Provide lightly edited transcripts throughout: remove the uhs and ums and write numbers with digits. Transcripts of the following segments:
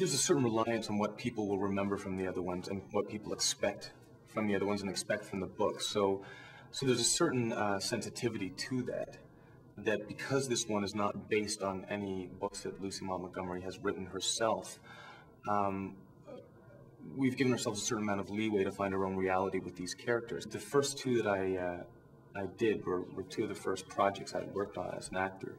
there's a certain reliance on what people will remember from the other ones and what people expect from the other ones and expect from the book. So there's a certain sensitivity to that because this one is not based on any books that Lucy Maud Montgomery has written herself, we've given ourselves a certain amount of leeway to find our own reality with these characters. The first two that I did were two of the first projects I worked on as an actor.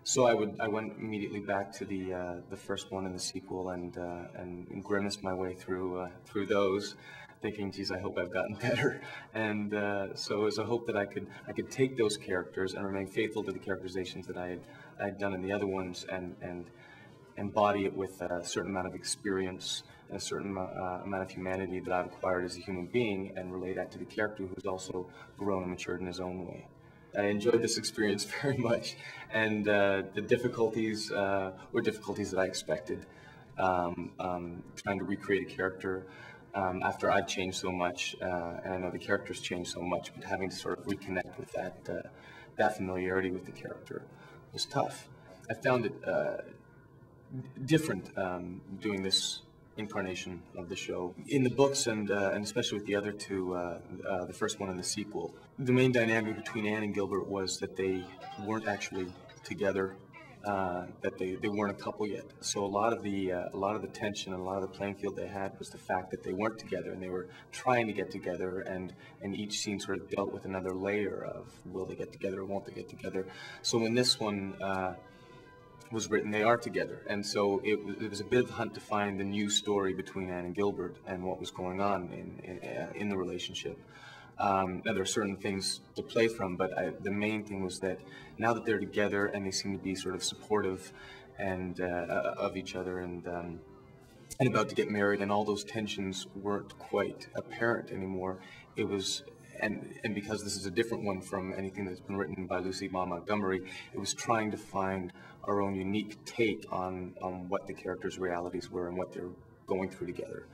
So I went immediately back to the first one and the sequel and grimaced my way through those, thinking, geez, I hope I've gotten better. And so it was a hope that I could take those characters and remain faithful to the characterizations that I had done in the other ones and embody it with a certain amount of experience and a certain amount of humanity that I've acquired as a human being, and relate that to the character who's also grown and matured in his own way. I enjoyed this experience very much, and the difficulties were difficulties that I expected. Trying to recreate a character after I'd changed so much, and I know the character's changed so much, but having to sort of reconnect with that familiarity with the character was tough. I found it different doing this incarnation of the show. In the books, and especially with the other two, the first one and the sequel, the main dynamic between Anne and Gilbert was that they weren't actually together, that they weren't a couple yet. So a lot of the tension and a lot of the playing field they had was the fact that they weren't together, and they were trying to get together, and each scene sort of dealt with another layer of, will they get together or won't they get together? So when this one was written, they are together, and so it was a bit of a hunt to find the new story between Anne and Gilbert and what was going on in the relationship. Now there are certain things to play from, but the main thing was that now that they're together and they seem to be sort of supportive and of each other and about to get married, and all those tensions weren't quite apparent anymore. It was. And because this is a different one from anything that's been written by Lucy Maud Montgomery, it was trying to find our own unique take on what the characters' realities were and what they're going through together.